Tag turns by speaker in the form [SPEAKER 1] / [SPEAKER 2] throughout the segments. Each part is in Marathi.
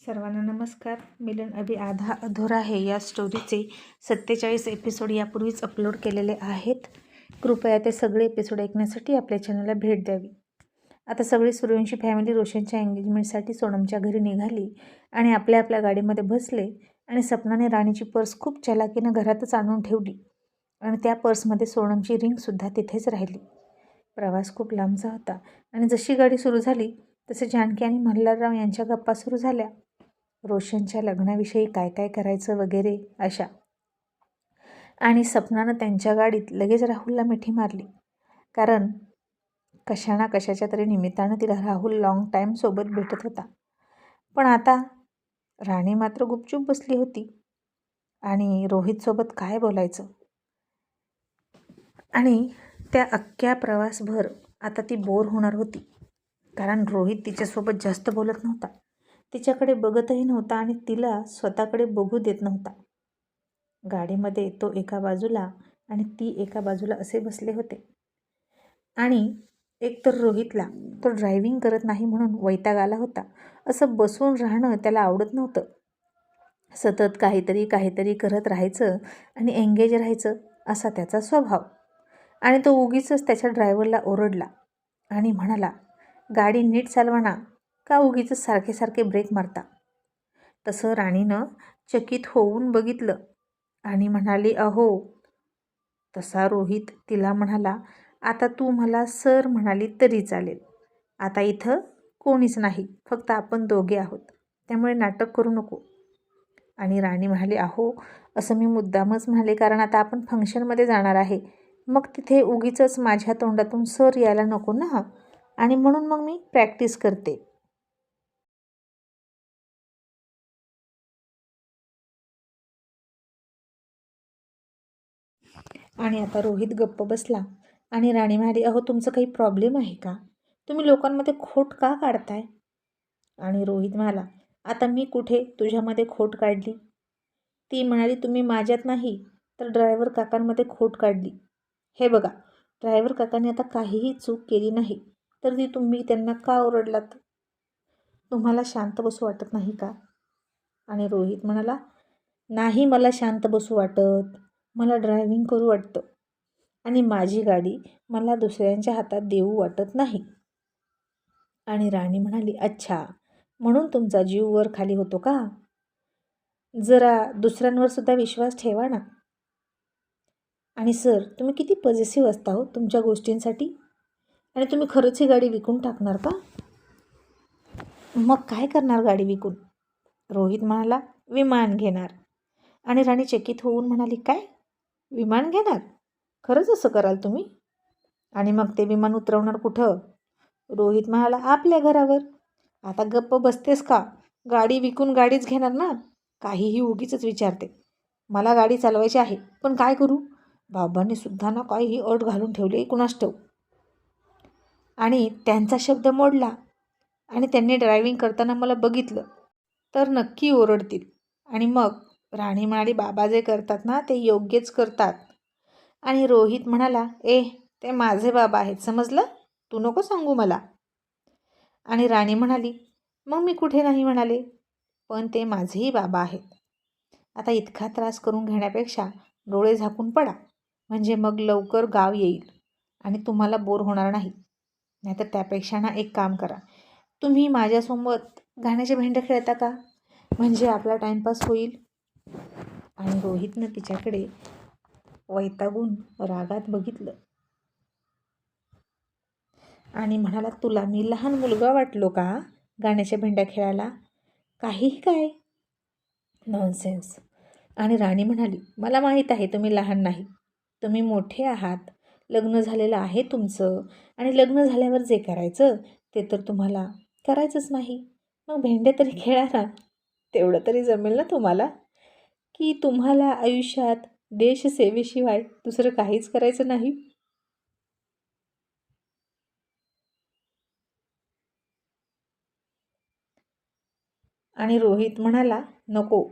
[SPEAKER 1] सर्वांना नमस्कार. मिलन अभी आधा अधुरा है या स्टोरीचे 47 एपिसोड यापूर्वीच अपलोड केलेले आहेत. कृपया ते सगळे एपिसोड ऐकण्यासाठी आपल्या चॅनलला भेट द्यावी. आता सगळी सूर्यवंशी फॅमिली रोशनच्या एंगेजमेंटसाठी सोनमच्या घरी निघाली आणि आपल्या आपल्या गाडीमध्ये बसले आणि सपनाने राणीची पर्स खूप चलाकीनं घरातच आणून ठेवली आणि त्या पर्समध्ये सोनमची रिंगसुद्धा तिथेच राहिली. प्रवास खूप लांबचा होता आणि जशी गाडी सुरू झाली तसे जानकी आणि मल्हारराव यांच्या गप्पा सुरू झाल्या. रोशनच्या लग्नाविषयी काय काय करायचं वगैरे अशा. आणि सपनानं त्यांच्या गाडीत लगेच राहुलला मिठी मारली, कारण कशा ना कशाच्या तरी निमित्तानं तिला राहुल लॉंग टाईम सोबत भेटत होता. पण आता राणी मात्र गुपचूप बसली होती आणि रोहितसोबत काय बोलायचं. आणि त्या अख्ख्या प्रवासभर आता ती बोर होणार होती, कारण रोहित तिच्यासोबत जास्त बोलत नव्हता, तिच्याकडे बघतही नव्हता आणि तिला स्वतःकडे बघू देत नव्हता. गाडीमध्ये तो एका बाजूला आणि ती एका बाजूला असे बसले होते. आणि एकतर रोहितला तो ड्रायव्हिंग करत नाही म्हणून वैताग आला होता. असं बसून राहणं त्याला आवडत नव्हतं. सतत काहीतरी करत राहायचं आणि एंगेज राहायचं असा त्याचा स्वभाव. आणि तो उगीचच त्याच्या ड्रायव्हरला ओरडला आणि म्हणाला, गाडी नीट चालवा ना, का उगीच सारखे सारखे ब्रेक मारता. तसं राणीनं चकित होऊन बघितलं आणि म्हणाली, अहो. तसा रोहित तिला म्हणाला, आता तू मला सर म्हणाली तरी चालेल. आता इथं कोणीच नाही, फक्त आपण दोघे आहोत, त्यामुळे नाटक करू नको. आणि राणी म्हणाली, अहो असं मी मुद्दामच म्हणाले, कारण आता आपण फंक्शनमध्ये जाणार आहे, मग तिथे उगीचच माझ्या तोंडातून सर यायला नको ना, आणि म्हणून मग मी प्रॅक्टिस करते. आणि आता रोहित गप्प बसला आणि राणी म्हणाली, अहो तुमचं काही प्रॉब्लेम आहे का, तुम्ही लोकांमध्ये खोट का काढताय. आणि रोहित म्हणाला, आता मी कुठे तुझ्यामध्ये खोट काढली. ती म्हणाली, तुम्ही माझ्यात नाही तर ड्रायव्हर काकांमध्ये खोट काढली. हे बघा, ड्रायव्हर काकांनी आता काहीही चूक केली नाही, तर ती तुम्ही त्यांना का ओरडलात. तुम्हाला शांत बसू वाटत नाही का. आणि रोहित म्हणाला, नाही मला शांत बसू वाटत, मला ड्रायव्हिंग करू वाटतं आणि माझी गाडी मला दुसऱ्यांच्या हातात देऊ वाटत नाही. आणि राणी म्हणाली, अच्छा, म्हणून तुमचा जीव वर खाली होतो का. जरा दुसऱ्यांवर सुद्धा विश्वास ठेवा ना. आणि सर तुम्ही किती पॉझिटिव्ह असता हो तुमच्या गोष्टींसाठी. आणि तुम्ही खरंच ही गाडी विकून टाकणार का. मग काय करणार गाडी विकून. रोहित म्हणाला, विमान घेणार. आणि राणी चकित होऊन म्हणाली, काय विमान घेणार, खरंच असं कराल तुम्ही. आणि मग ते विमान उतरवणार कुठं. रोहित म्हणाला, आपल्या घरावर. आता गप्प बसतेस का, गाडी विकून गाडीच घेणार ना. काहीही उगीच विचारते, मला गाडी चालवायची आहे, पण काय करू. बाबांनी सुद्धा ना काहीही अट घालून ठेवली कुणास ठाऊक. आणि त्यांचा शब्द मोडला आणि त्यांनी ड्रायव्हिंग करताना मला बघितलं तर नक्की ओरडतील. आणि मग राणी म्हणाली, बाबा जे करतात ना ते योग्यच करतात. आणि रोहित म्हणाला, ते माझे बाबा आहेत समजलं, तू नको सांगू मला. आणि राणी म्हणाली, मग मी कुठे नाही म्हणाले, पण ते माझेही बाबा आहेत. आता इतका त्रास करून घेण्यापेक्षा डोळे झाकून पडा, म्हणजे मग लवकर गाव येईल आणि तुम्हाला बोर होणार नाही. नाहीतर त्यापेक्षा ना एक काम करा, तुम्ही माझ्यासोबत गाण्याचे भेंडे खेळता का, म्हणजे आपला टाईमपास होईल. आणि रोहितनं तिच्याकडे वैतागून रागात बघितलं आणि म्हणाला, तुला मी लहान मुलगा वाटलो का गाण्याच्या भेंड्या खेळायला. काहीही काय नॉनसेन्स. आणि राणी म्हणाली, मला माहीत आहे तुम्ही लहान नाही, तुम्ही मोठे आहात, लग्न झालेलं आहे तुमचं, आणि लग्न झाल्यावर जे करायचं ते तर तुम्हाला करायचंच नाही. मग भेंडे तरी खेळा ना, तेवढं तरी जमेल ना तुम्हाला, की तुम्हाला आयुष्यात देशसेवेशिवाय दुसरं काहीच करायचं नाही. आणि रोहित म्हणाला, नको,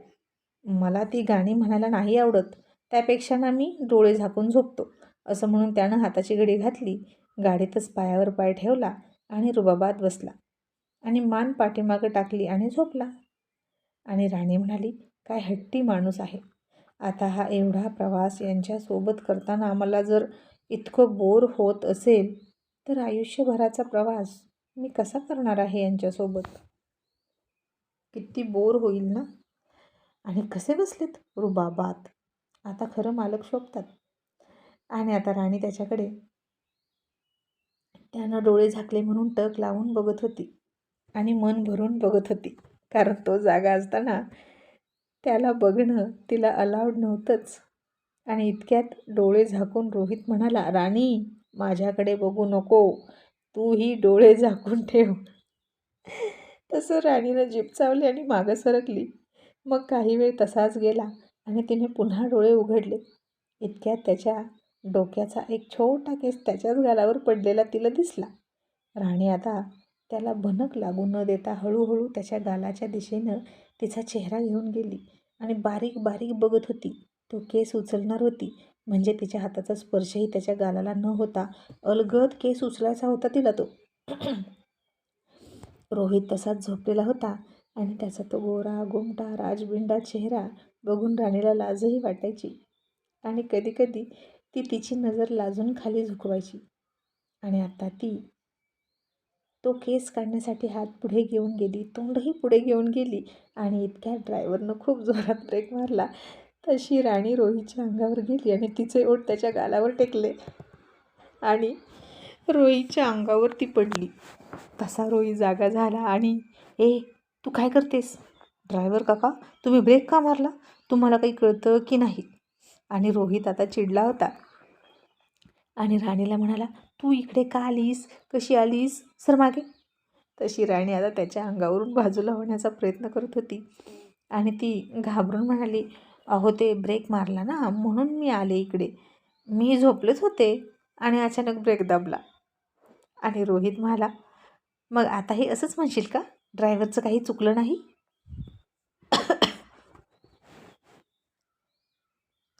[SPEAKER 1] मला ती गाणी म्हणायला नाही आवडत, त्यापेक्षा ना मी डोळे झाकून झोपतो. असं म्हणून त्यानं हाताची घडी घातली, गाडीतच पायावर पाय ठेवला आणि रुबाबात बसला आणि मान पाठीमागं टाकली आणि झोपला. आणि राणी म्हणाली, काय हट्टी माणूस आहे. आता हा एवढा प्रवास यांच्यासोबत करताना मला जर इतकं बोर होत असेल तर आयुष्यभराचा प्रवास मी कसा करणार आहे यांच्यासोबत. किती बोर होईल ना. आणि कसे बसलेत रुबाबात. आता खरं मालक शोभतात. आणि आता राणी त्याच्याकडे त्यानं डोळे झाकले म्हणून टक लावून बघत होती आणि मन भरून बघत होती. कारण तो जागा असताना त्याला बघणं तिला अलाउड नव्हतंच. आणि इतक्यात डोळे झाकून रोहित म्हणाला, राणी माझ्याकडे बघू नको, तूही डोळे झाकून ठेव. तसं राणीनं जीभ चावली आणि मागं सरकली. मग काही वेळ तसाच गेला आणि तिने पुन्हा डोळे उघडले. इतक्यात त्याच्या डोक्याचा एक छोटा केस त्याच्याच गालावर पडलेला तिला दिसला. राणी आता त्याला भनक लागू न देता हळूहळू त्याच्या गालाच्या दिशेनं तिचा चेहरा घेऊन गेली आणि बारीक बारीक बघत होती. तो केस उचलणार होती म्हणजे तिच्या हाताचा स्पर्शही त्याच्या गालाला न होता अलगद केस उचलायचा होता तिला तो. रोहित तसाच झोपलेला होता आणि त्याचा तो गोरा गोमटा राजबिंडा चेहरा बघून राणीला लाजही वाटायची आणि कधीकधी ती तिची नजर लाजून खाली झुकवायची. आणि आता ती तो केस काढण्यासाठी हात पुढे घेऊन गेली, तोंडही पुढे घेऊन गेली आणि इतक्या ड्रायव्हरनं खूप जोरात ब्रेक मारला. तशी राणी रोहितच्या अंगावर गेली आणि तिचे ओठ त्याच्या गालावर टेकले आणि रोहितच्या अंगावर ती पडली. तसा रोहित जागा झाला आणि ए तू काय करतेस. ड्रायव्हर काका तुम्ही ब्रेक का मारला. तुम्हाला काही कळतं की नाही. आणि रोहित आता चिडला होता आणि राणीला म्हणाला, तू इकडे का आलीस, कशी आलीस, सर मागे. तशी राणी आता त्याच्या अंगावरून बाजूला होण्याचा प्रयत्न करत होती आणि ती घाबरून म्हणाली, अहो ते ब्रेक मारला ना म्हणून मी आले इकडे. मी झोपलेच होते आणि अचानक ब्रेक दाबला. आणि रोहित म्हणाला, मग आताही असंच म्हणशील का, ड्रायव्हरचं काही चुकलं नाही.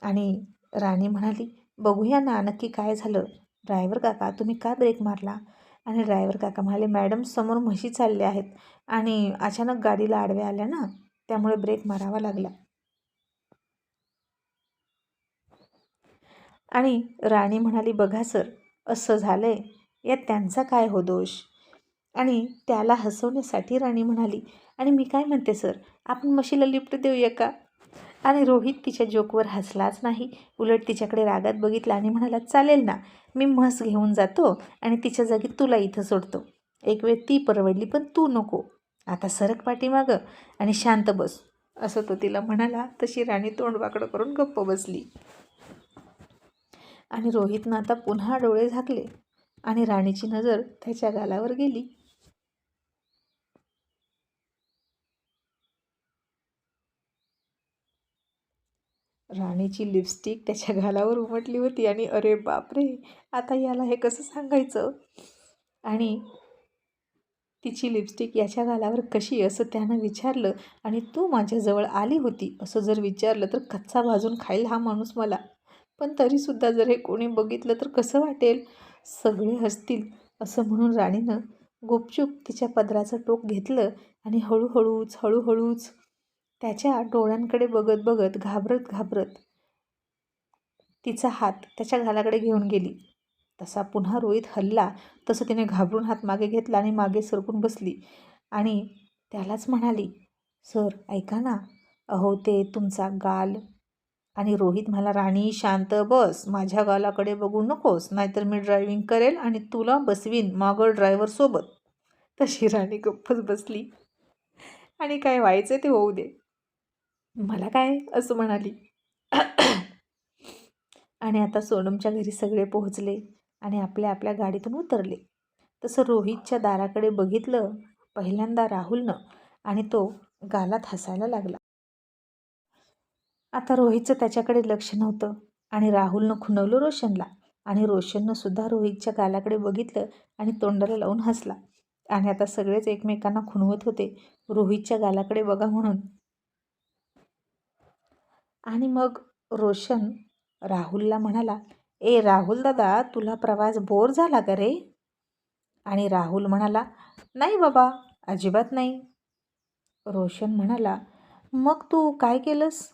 [SPEAKER 1] आणि राणी म्हणाली, बघूया ना नक्की काय झालं. ड्रायव्हर काका तुम्ही का ब्रेक मारला. आणि ड्रायव्हर काका म्हणाले, मॅडम समोर म्हशी चालल्या आहेत आणि अचानक गाडीला आडव्या आल्या ना त्यामुळे ब्रेक मारावा लागला. आणि राणी म्हणाली, बघा सर असं झालंय, यात त्यांचा काय हो दोष. आणि त्याला हसवण्यासाठी राणी म्हणाली, आणि मी काय म्हणते सर, आपण म्हशीला लिफ्ट देऊया का. आणि रोहित तिच्या जोकवर हसलाच नाही, उलट तिच्याकडे रागात बघितला आणि म्हणाला, चालेल ना, मी म्हस घेऊन जातो आणि तिच्या जागी तुला इथं सोडतो. एक वेळ ती परवडली पण तू नको. आता सरक पाठीमागं आणि शांत बस, असं तो तिला म्हणाला. तशी राणी तोंड वाकडं करून गप्प बसली. आणि रोहितनं आता पुन्हा डोळे झाकले आणि राणीची नजर त्याच्या गालावर गेली. राणीची लिपस्टिक त्याच्या गालावर उमटली होती आणि अरे बापरे, आता याला हे कसं सांगायचं. आणि तिची लिपस्टिक याच्या गालावर कशी असं त्यानं विचारलं. आणि तू माझ्याजवळ आली होती असं जर विचारलं तर कच्चा भाजून खाईल हा माणूस मला. पण तरीसुद्धा जर हे कोणी बघितलं तर कसं वाटेल, सगळे हसतील असं म्हणून राणीनं गुपचूप तिच्या पदराचं टोक घेतलं आणि हळूहळूच त्याच्या डोळ्यांकडे बघत बघत घाबरत घाबरत तिचा हात त्याच्या गालाकडे घेऊन गेली. तसा पुन्हा रोहित हल्ला तसं तिने घाबरून हात मागे घेतला आणि मागे सरकून बसली आणि त्यालाच म्हणाली, सर ऐका ना, अहो ते तुमचा गाल. आणि रोहित म्हणाला, राणी शांत बस, माझ्या गालाकडे बघू नकोस, नाहीतर मी ड्रायव्हिंग करेल आणि तुला बसवीन मागं ड्रायव्हरसोबत. तशी राणी गप्पच बसली आणि काय व्हायचं ते होऊ दे, मला काय, असं म्हणाली. आणि आता सोनमच्या घरी सगळे पोहोचले आणि आपल्या आपल्या गाडीतून उतरले. तसं रोहितच्या दाराकडे बघितलं पहिल्यांदा राहुलनं आणि तो गालात हसायला लागला. आता रोहितचं त्याच्याकडे लक्ष नव्हतं आणि राहुलनं खुणवलं रोशनला आणि रोशननं सुद्धा रोहितच्या गालाकडे बघितलं आणि तोंडाला लावून हसला. आणि आता सगळेच एकमेकांना खुणवत होते रोहितच्या गालाकडे बघा म्हणून. आणि मग रोशन राहुलला म्हणाला, ए राहुल दादा, तुला प्रवास बोर झाला का रे. आणि राहुल म्हणाला, नाही बाबा, अजिबात नाही. रोशन म्हणाला, मग तू काय केलंस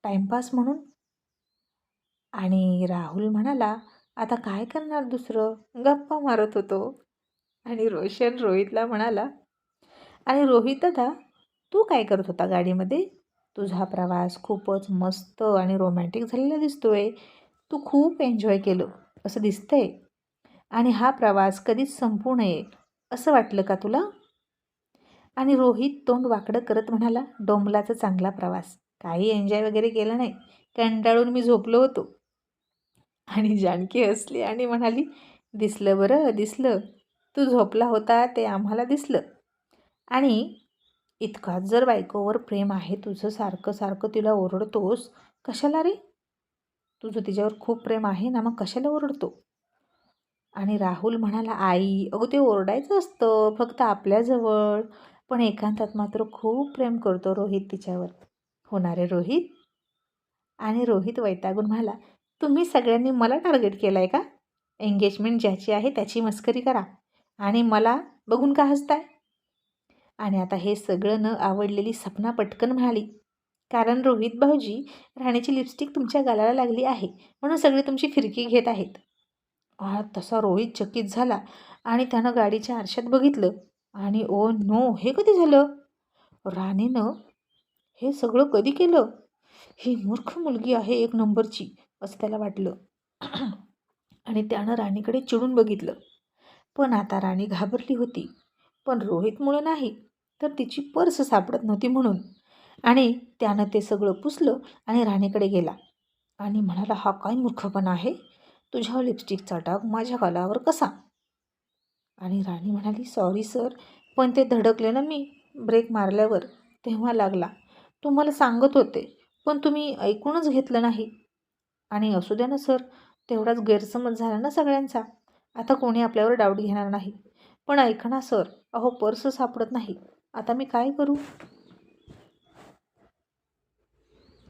[SPEAKER 1] टाईमपास म्हणून? आणि राहुल म्हणाला, आता काय करणार दुसरं, गप्पा मारत होतो. आणि रोशन रोहितला म्हणाला, आणि रोहित दादा, तू काय करत होता गाडीमध्ये? तुझा प्रवास खूपच मस्त आणि रोमॅन्टिक झालेला दिसतोय. तू खूप एन्जॉय केलं असं दिसतंय. आणि हा प्रवास कधीच संपू नये असं वाटलं का तुला? आणि रोहित तोंड वाकडं करत म्हणाला, डोंबलाचा चांगला प्रवास. काही एन्जॉय वगैरे केलं नाही. कंटाळून मी झोपलो होतो. आणि जानकी हसली आणि म्हणाली, दिसलं बरं दिसलं. तू झोपला होता ते आम्हाला दिसलं. आणि इतकाच जर बायकोवर प्रेम आहे तुझं, सारखं सारखं तिला ओरडतोस, कशाला रे? तुझं तिच्यावर खूप प्रेम आहे ना, मग कशाला ओरडतो? आणि राहुल म्हणाला, आई अगं ते ओरडायचं असतं फक्त आपल्याजवळ, पण एकांतात मात्र खूप प्रेम करतो रोहित तिच्यावर. होणारे रोहित? आणि रोहित वैतागून म्हणाला, तुम्ही सगळ्यांनी मला टार्गेट केलं आहे का? एंगेजमेंट ज्याची आहे त्याची मस्करी करा आणि मला बघून का हसताय? आणि आता हे सगळं न आवडलेली सपना पटकन म्हणाली, कारण रोहित भाऊजी, राणीची लिपस्टिक तुमच्या गालाला लागली आहे म्हणून सगळे तुमची फिरकी घेत आहेत. तसा रोहित चकित झाला आणि त्यानं गाडीच्या आरशात बघितलं आणि ओ नो, हे कधी झालं? राणीनं हे सगळं कधी केलं? ही मूर्ख मुलगी आहे एक नंबरची असं त्याला वाटलं. आणि त्यानं राणीकडे चिडून बघितलं. पण आता राणी घाबरली होती, पण रोहितमुळे नाही, तर तिची पर्स सापडत नव्हती म्हणून. आणि त्यानं ते सगळं पुसलं आणि राणीकडे गेला आणि म्हणाला, हा काय मूर्खपणा आहे? तुझ्या लिपस्टिकचा डाग माझ्या गालावर कसा? आणि राणी म्हणाली, सॉरी सर, पण ते धडकले ना मी ब्रेक मारल्यावर, तेव्हा लागला. तुम्हाला सांगत होते पण तुम्ही ऐकूनच घेतलं नाही. आणि असू द्या ना सर, तेवढाच गैरसमज झाला ना सगळ्यांचा. आता कोणी आपल्यावर डाऊट घेणार नाही. पण ऐका ना सर, अहो पर्स सापडत नाही. आता मी काय करू?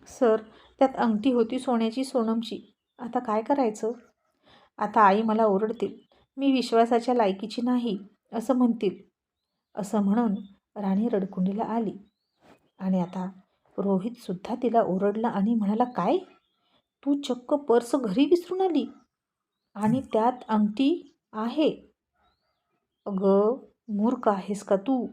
[SPEAKER 1] सर, त्यात अंगठी होती सोन्याची सोनमची. आता काय करायचं? आता आई मला ओरडतील, मी विश्वासाच्या लायकीची नाही असं म्हणतील. असं म्हणून राणी रडकुंडीला आली. आणि आता रोहितसुद्धा तिला ओरडला आणि म्हणाला, काय? तू चक्क पर्स घरी विसरून आली आणि त्यात अंगठी आहे? अगं मूर्ख आहेस का तू?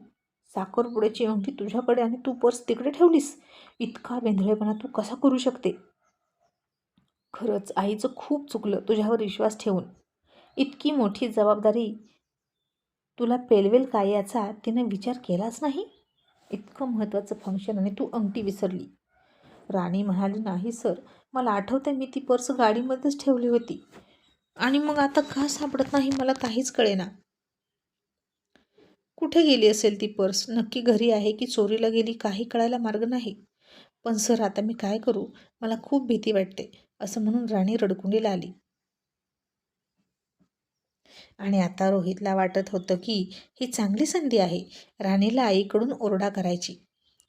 [SPEAKER 1] साखरपुड्याची अंगठी तुझ्याकडे आणि तू पर्स तिकडे ठेवलीस? इतका वेंधळेपणा तू कसा करू शकते? खरंच आईचं खूप चुकलं तुझ्यावर विश्वास ठेवून. इतकी मोठी जबाबदारी तुला पेलवेल का याचा तिनं विचार केलाच नाही. इतकं महत्त्वाचं फंक्शन आणि तू अंगठी विसरली. राणी म्हणाली, नाही सर, मला आठवते मी ती पर्स गाडीमध्येच ठेवली होती आणि मग आता का सापडत नाही मला काहीच कळेना. कुठे गेली असेल ती पर्स? नक्की घरी आहे की चोरीला गेली काही कळायला मार्ग नाही. पण सर आता मी काय करू? मला खूप भीती वाटते असं म्हणून राणी रडकुंडीला आली. आणि आता रोहितला वाटत होतं की ही चांगली संधी आहे राणीला आईकडून ओरडा करायची.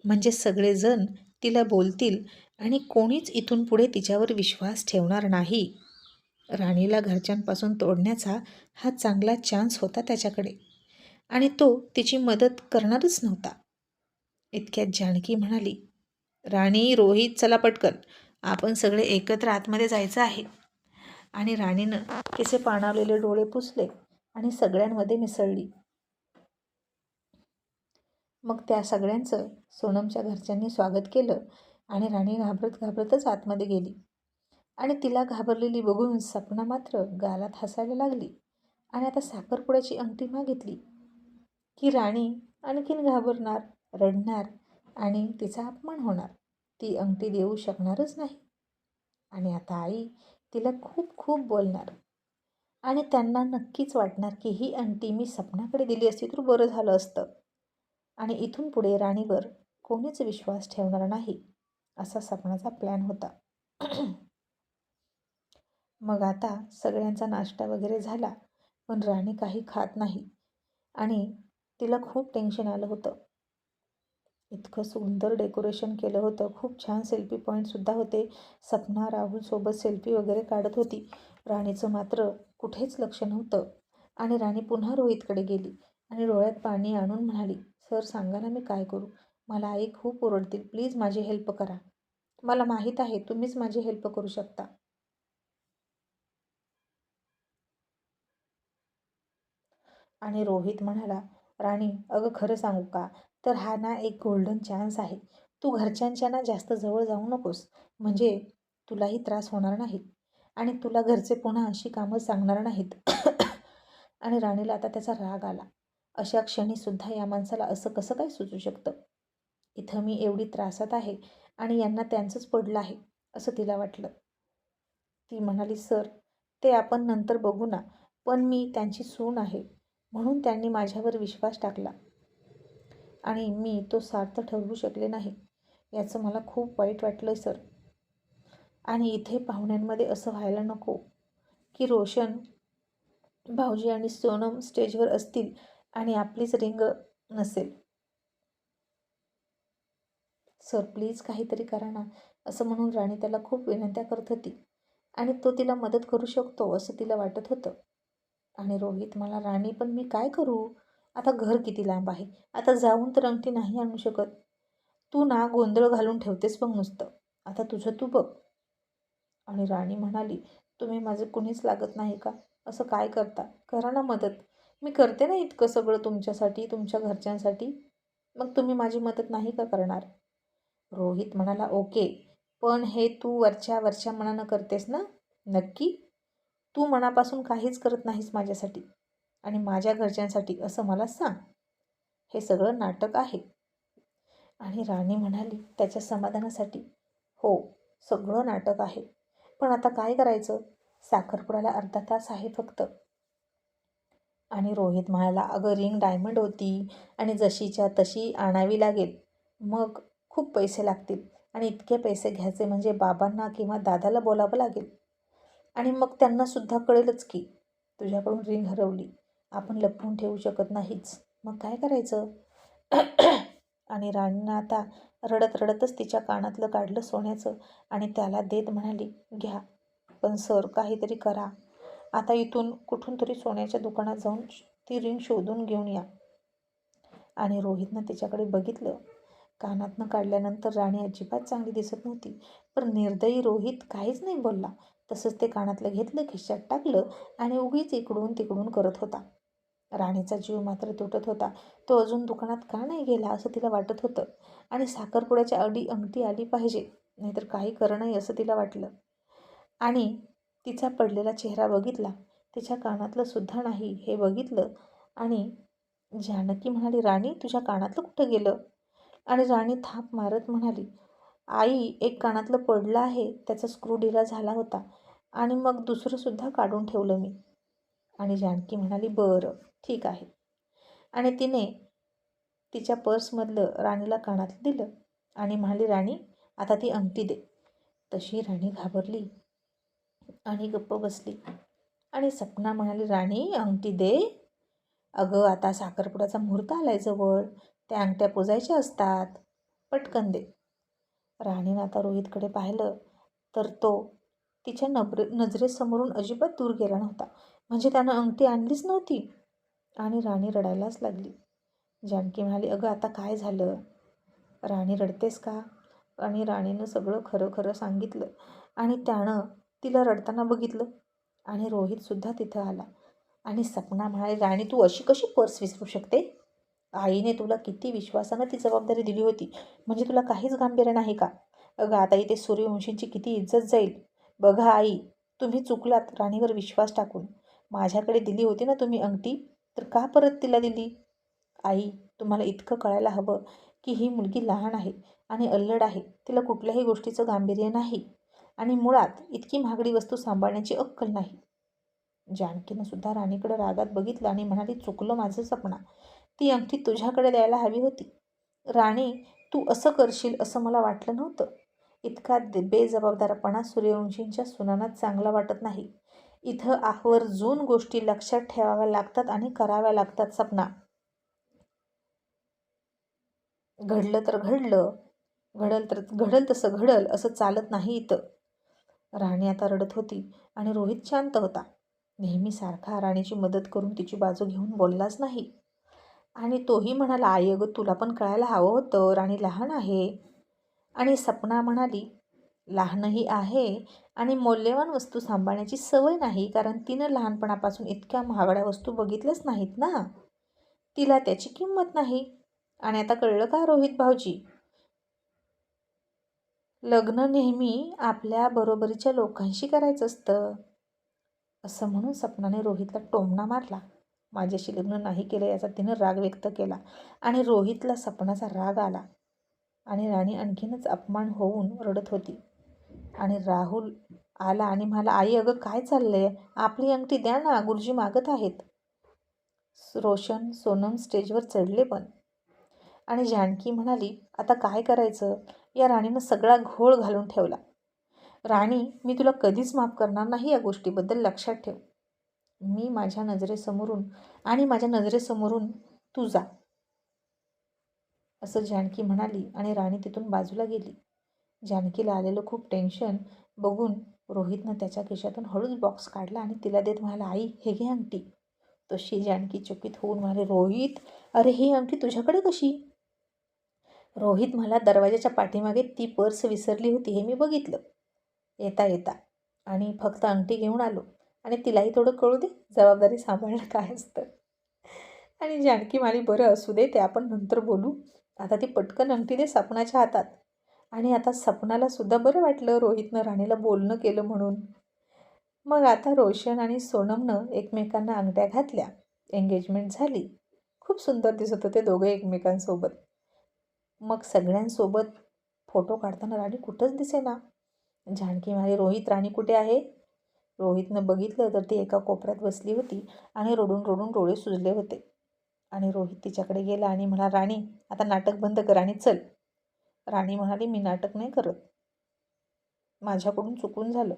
[SPEAKER 1] म्हणजे सगळेजण तिला बोलतील आणि कोणीच इथून पुढे तिच्यावर विश्वास ठेवणार नाही. राणीला घरच्यांपासून तोडण्याचा हा चांगला चान्स होता त्याच्याकडे आणि तो तिची मदत करणारच नव्हता. इतक्यात जानकी म्हणाली, राणी, रोहित, चला पटकन, आपण सगळे एकत्र आतमध्ये जायचं आहे. आणि राणीनं तिचे पाणावलेले डोळे पुसले आणि सगळ्यांमध्ये मिसळली. मग त्या सगळ्यांचं सोनमच्या घरच्यांनी स्वागत केलं आणि राणी घाबरत घाबरतच आतमध्ये गेली. आणि तिला घाबरलेली बघून सपना मात्र गालात हसायला लागली आणि आता साखरपुड्याची अंगठी मागितली की राणी आणखीन घाबरणार, रडणार आणि तिचा अपमान होणार. ती अंगठी देऊ शकणारच नाही. आणि आता आई तिला खूप खूप बोलणार आणि त्यांना नक्कीच वाटणार की ही अंगठी मी सपनाकडे दिली असती तर बरं झालं असतं. आणि इथून पुढे राणीवर कोणीच विश्वास ठेवणार नाही असा सपनाचा प्लॅन होता. मग आता सगळ्यांचा नाश्ता वगैरे झाला, पण राणी काही खात नाही आणि तिला खूप टेन्शन आलं होतं. इतकं सुंदर डेकोरेशन केलं होतं, खूप छान सेल्फी पॉईंटसुद्धा होते. सपना राहुलसोबत सेल्फी वगैरे काढत होती. राणीचं मात्र कुठेच लक्ष नव्हतं. आणि राणी पुन्हा रोहितकडे गेली आणि डोळ्यात पाणी आणून म्हणाली, सर सांगा ना मी काय करू? मला आई खूप ओरडतील. प्लीज माझी हेल्प करा. मला माहीत आहे तुम्हीच माझी हेल्प करू शकता. आणि रोहित म्हणाला, राणी अगं खरं सांगू का, तर हा ना एक गोल्डन चान्स आहे. तू घरच्यांच्या ना जास्त जवळ जाऊ नकोस, म्हणजे तुलाही त्रास होणार नाही आणि तुला घरचे पुन्हा अशी कामं सांगणार नाहीत. आणि राणीला आता त्याचा राग आला. अशा क्षणीसुद्धा या माणसाला असं कसं काय सुचू शकतं. इथं मी एवढी त्रासात आहे आणि यांना त्यांचंच पडलं आहे असं तिला वाटलं. ती म्हणाली, सर ते आपण नंतर बघू ना, पण मी त्यांची सून आहे म्हणून त्यांनी माझ्यावर विश्वास टाकला आणि मी तो सार्थ ठरवू शकले नाही. याचं मला खूप वाईट वाटलं सर. आणि इथे पाहुण्यांमध्ये असं व्हायला नको की रोशन भाऊजी आणि सोनम स्टेजवर असतील आणि आपलीच रिंग नसेल. सर प्लीज काहीतरी करा ना, असं म्हणून राणी त्याला खूप विनंत्या करत होती आणि तो तिला मदत करू शकतो असं तिला वाटत होतं. आणि रोहित मला, राणी पण मी काय करू? आता घर किती लांब आहे, आता जाऊन तर अंगठी नाही आणू शकत. तू ना गोंधळ घालून ठेवतेस बघ नुसतं, आता तुझं तू बघ. आणि राणी म्हणाली, तुम्ही माझं कुणीच लागत नाही का? असं काय करता? करा ना मदत. मी करते ना इतकं सगळं तुमच्यासाठी, तुमच्या घरच्यांसाठी. मग तुम्ही माझी मदत नाही का करणार? रोहित म्हणाला, ओके, पण हे तू वरच्या वरच्या मनानं करतेस ना? नक्की? तू मनापासून काहीच करत नाहीस माझ्यासाठी आणि माझ्या घरच्यांसाठी असं मला सांग. हे सगळं नाटक आहे. आणि राणी म्हणाली त्याच्या समाधानासाठी, हो सगळं नाटक आहे, पण आता काय करायचं? साखरपुड्याला अर्धा तास आहे फक्त. आणि रोहित म्हणाला, अगं रिंग डायमंड होती आणि जशीच्या तशी आणावी लागेल. मग खूप पैसे लागतील आणि इतके पैसे घ्यायचे म्हणजे बाबांना किंवा दादाला बोलावं लागेल आणि मग त्यांनासुद्धा कळेलच की तुझ्याकडून रिंग हरवली. आपण लपवून ठेवू शकत नाहीच. मग काय करायचं? आणि राणीनं आता रडत रडतच तिच्या कानातलं काढलं सोन्याचं आणि त्याला देत म्हणाली, घ्या, पण सर काहीतरी करा. आता इथून कुठून तरी सोन्याच्या दुकानात जाऊन ती रिंग शोधून घेऊन या. आणि रोहितनं तिच्याकडे बघितलं. कानातनं काढल्यानंतर राणी अजिबात चांगली दिसत नव्हती, पण निर्दयी रोहित काहीच नाही बोलला. तसंच ते कानातलं घेतलं, खिशात टाकलं आणि उगीच इकडून तिकडून करत होता. राणीचा जीव मात्र तुटत होता. तो अजून दुकानात का नाही गेला असं तिला वाटत होतं आणि साखरपुड्याच्या आधी अंगठी आली पाहिजे, नाहीतर काही करणं नाही असं तिला वाटलं. आणि तिचा पडलेला चेहरा बघितला. तिच्या कानातलं सुद्धा नाही हे बघितलं आणि जानकी म्हणाली, राणी तुझ्या कानातलं कुठं गेलं? आणि राणी थाप मारत म्हणाली, आई एक कानातलं पडलं आहे, त्याचा स्क्रू ढिला झाला होता आणि मग दुसरंसुद्धा काढून ठेवलं मी. आणि जानकी म्हणाली, बरं ठीक आहे. आणि तिने तिच्या पर्समधलं राणीला कानातलं दिलं आणि म्हणाली, राणी आता ती अंगठी दे. तशी राणी घाबरली आणि गप्प बसली. आणि सपना म्हणाली, राणी अंगठी दे. अगं आता साखरपुड्याचा मुहूर्त आलाय जवळ, त्या अंगठ्या पुजायच्या असतात, पटकन दे. राणीनं आता रोहितकडे पाहिलं तर तो तिच्या नजरेसमोरून अजिबात दूर गेला नव्हता, म्हणजे त्यानं अंगठी आणलीच नव्हती. आणि राणी रडायलाच लागली. जानकी म्हणाली, अगं आता काय झालं? राणी रडतेस का? आणि राणीनं सगळं खरं खरं सांगितलं आणि त्यानं तिला रडताना बघितलं. आणि रोहितसुद्धा तिथं आला. आणि सपना म्हणाली, राणी तू अशी कशी पर्स विसरू शकते? आईने तुला किती विश्वासानं ती जबाबदारी दिली होती, म्हणजे तुला काहीच गांभीर्य नाही का? अगं आता इथे सूर्यवंशींची किती इज्जत जाईल. बघा आई, तुम्ही चुकलात राणीवर विश्वास टाकून. माझ्याकडे दिली होती ना तुम्ही अंगठी, तर का परत तिला दिली? आई, तुम्हाला इतकं कळायला हवं की ही मुलगी लहान आहे आणि अल्लड आहे. तिला कुठल्याही गोष्टीचं गांभीर्य नाही आणि मुळात इतकी महागडी वस्तू सांभाळण्याची अक्कल नाही. जानकीनं सुद्धा राणीकडे रागात बघितलं आणि म्हणाली, चुकलं माझं सपना. ती अंगठी तुझ्याकडे द्यायला हवी होती. राणी तू असं करशील असं मला वाटलं नव्हतं. इतका बेजबाबदारपणा सूर्यवंशींच्या सुनांना चांगला वाटत नाही. इथं आवर्जून गोष्टी लक्षात ठेवाव्या लागतात आणि कराव्या लागतात सपना. घडलं तर घडलं, घडल तसं घडल असं चालत नाही इथं. राणी आता रडत होती आणि रोहित शांत होता. नेहमी सारखा राणीची मदत करून तिची बाजू घेऊन बोललाच नाही. आणि तोही म्हणाला, आई अगं तुला पण कळायला हवं होतं, राणी लहान आहे. आणि सपना म्हणाली, लहानही आहे आणि मौल्यवान वस्तू सांभाळण्याची सवय नाही, कारण तिनं लहानपणापासून इतक्या महागड्या वस्तू बघितल्याच नाहीत ना. तिला त्याची किंमत नाही. आणि आता कळलं का रोहित भाऊजी, लग्न नेहमी आपल्या बरोबरीच्या लोकांशी करायचं असतं. असं म्हणून सपनाने रोहितला टोमणा मारला. माझ्याशी लग्न नाही केलं याचा तिनं राग व्यक्त केला. आणि रोहितला सपनाचा राग आला. आणि राणी आणखीनच अपमान होऊन रडत होती. आणि राहुल आला आणि म्हणाला, आई अगं काय चाललंय, आपली अंगठी द्या ना, गुरुजी मागत आहेत. रोशन सोनम स्टेजवर चढले पण. आणि जानकी म्हणाली, आता काय करायचं, या राणीनं सगळा घोळ घालून ठेवला. राणी, मी तुला कधीच माफ करणार नाही, या गोष्टीबद्दल लक्षात ठेव. मी माझ्या नजरेसमोरून तू जा, असं जानकी म्हणाली. आणि राणी तिथून बाजूला गेली. जानकीला आलेलं खूप टेन्शन बघून रोहितनं त्याच्या खिशातून हळूच बॉक्स काढला आणि तिला देत म्हणाला, आई हे घे अंगठी. तशी जानकी चकित होऊन म्हणाले, रोहित, अरे ही अंगठी तुझ्याकडे कशी? रोहित मला दरवाजाच्या पाठीमागे ती पर्स विसरली होती हे मी बघितलं येता येता, आणि फक्त अंगठी घेऊन आलो. आणि तिलाही थोडं कळू दे जबाबदारी सांभाळणं काय असतं. आणि जानकी म्हणाली, बरं असू दे, ते आपण नंतर बोलू. आता ती पटकन अंगठी दे सपनाच्या हातात. आणि आता सपनाला सुद्धा बरं वाटलं रोहितनं राणीला बोलणं केलं म्हणून. मग आता रोशन आणि सोनमनं एकमेकांना अंगठ्या घातल्या. एंगेजमेंट झाली. खूप सुंदर दिसत होते दोघे एकमेकांसोबत. मग सगळ्यांसोबत फोटो काढताना राणी कुठंच दिसेना. जानकी म्हणाली, रोहित, राणी कुठे आहे? रोहितनं बघितलं तर ती एका कोपऱ्यात बसली होती आणि रडून रडून डोळे सुजले होते. आणि रोहित तिच्याकडे गेला आणि म्हणाला, राणी आता नाटक बंद कर आणि चल. राणी म्हणाली, मी नाटक नाही करत, माझ्याकडून चुकून झालं.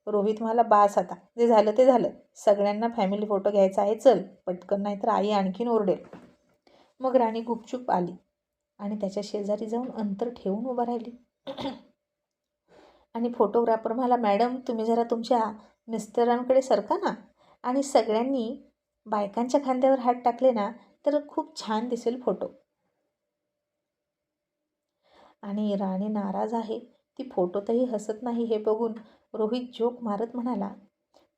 [SPEAKER 1] रोहित म्हणाला, बास आता, जे झालं ते झालं, सगळ्यांना फॅमिली फोटो घ्यायचा आहे, चल पटकन, नाहीतर आई आणखीन ओरडेल. मग राणी गुपचूप आली आणि त्याच्या शेजारी जाऊन अंतर ठेवून उभा राहिली. आणि फोटोग्राफर म्हणाला, मॅडम तुम्ही जरा तुमच्या मिस्टरांकडे सरका ना, आणि सगळ्यांनी बायकांच्या खांद्यावर हात टाकले ना तर खूप छान दिसेल फोटो. आणि राणी नाराज आहे, ती फोटोतही हसत नाही हे बघून रोहित जोक मारत म्हणाला,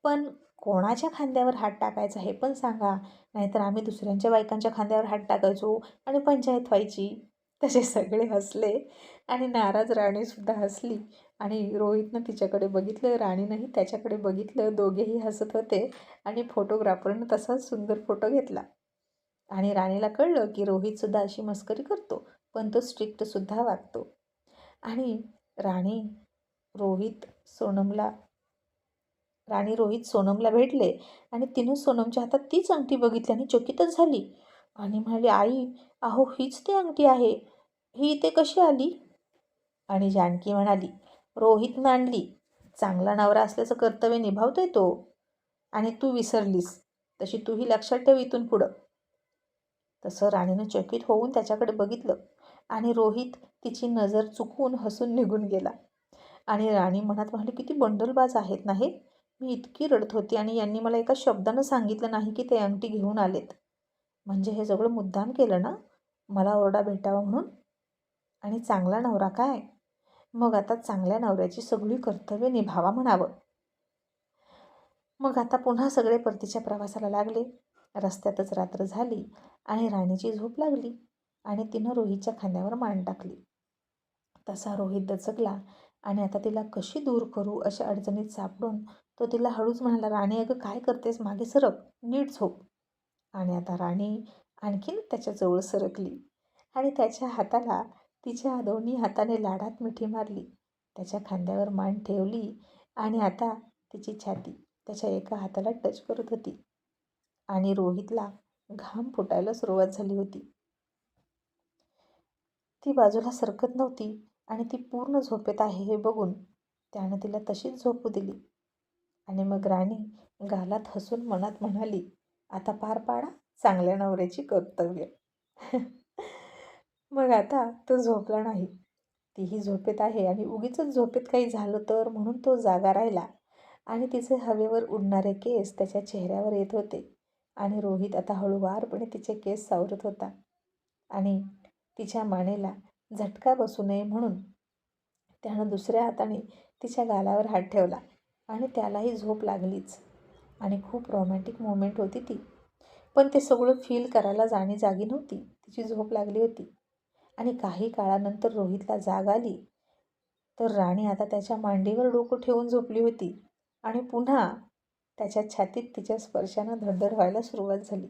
[SPEAKER 1] पण कोणाच्या खांद्यावर हात टाकायचा हे पण सांगा, नाहीतर आम्ही दुसऱ्यांच्या बायकांच्या खांद्यावर हात टाकायचो आणि पंचायत व्हायची. तसे सगळे हसले आणि नाराज राणीसुद्धा हसली. आणि रोहितनं तिच्याकडे बघितलं, राणीनंही त्याच्याकडे बघितलं, दोघेही हसत होते. आणि फोटोग्राफरनं तसाच सुंदर फोटो घेतला. आणि राणीला कळलं की रोहितसुद्धा अशी मस्करी करतो, पण तो स्ट्रिक्टसुद्धा वागतो. आणि राणी रोहित सोनमला रोहित सोनमला भेटले आणि तिनं सोनमच्या हातात तीच अंगठी बघितली आणि चकितच झाली. आणि म्हणाली, आई अहो हीच ती अंगठी आहे, ही इथे कशी आली? आणि जानकी म्हणाली, रोहितनं आणली, चांगला नवरा असल्याचं कर्तव्य निभावतोय तो, आणि तू विसरलीस, तशी तूही लक्षात ठेव इथून पुढं. तसं राणीनं चकित होऊन त्याच्याकडे बघितलं आणि रोहित तिची नजर चुकवून हसून निघून गेला. आणि राणी मनात म्हणाली, किती बंडलबाज आहेत ना हे, मी इतकी रडत होती आणि यांनी मला एका शब्दानं सांगितलं नाही की ते अंगठी घेऊन आलेत. म्हणजे हे सगळं मुद्दाम केलं ना, मला ओरडा भेटावा म्हणून. आणि चांगला नवरा काय, मग आता चांगल्या नवऱ्याची सगळी कर्तव्य निभावा म्हणावं. मग आता पुन्हा सगळे परतीच्या प्रवासाला लागले. रस्त्यातच रात्र झाली आणि राणीची झोप लागली आणि तिनं रोहितच्या खांद्यावर मान टाकली. तसा रोहित दचकला आणि आता तिला कशी दूर करू अशा अडचणीत सापडून तो तिला हळूच म्हणाला, राणी अगं काय करतेस, मागे सरक, नीट झोप. आणि आता राणी आणखीन त्याच्याजवळ सरकली आणि त्याच्या हाताला तिच्या दोन्ही हाताने लाडात मिठी मारली, त्याच्या खांद्यावर मान ठेवली. आणि आता तिची छाती त्याच्या एका हाताला टच करत होती. आणि रोहितला घाम फुटायला सुरुवात झाली होती. ती बाजूला सरकत नव्हती आणि ती पूर्ण झोपेत आहे हे बघून त्यानं तिला तशीच झोपू दिली. आणि मग राणी गालात हसून मनात म्हणाली, आता पार पाडा चांगल्या नवऱ्याची कर्तव्य. मग आता तो झोपला नाही, तीही झोपेत आहे. आणि उगीचच झोपेत काही झालं तर म्हणून तो जागा राहिला. आणि तिचे हवेवर उडणारे केस त्याच्या चेहऱ्यावर येत होते आणि रोहित आता हळूवारपणे तिचे केस सावरत होता आणि तिच्या मानेला झटका बसू नये म्हणून त्यानं दुसऱ्या हाताने तिच्या गालावर हात ठेवला आणि त्यालाही झोप लागलीच. आणि खूप रोमॅन्टिक मोमेंट होती ती. पण ते सगळं फील करायला जागी नव्हती. तिची झोप लागली होती. आणि काही काळानंतर रोहितला जाग आली तर राणी आता त्याच्या मांडीवर डोकं ठेवून झोपली होती आणि पुन्हा त्याच्या छातीत तिच्या स्पर्शानं धडधड व्हायला सुरुवात झाली.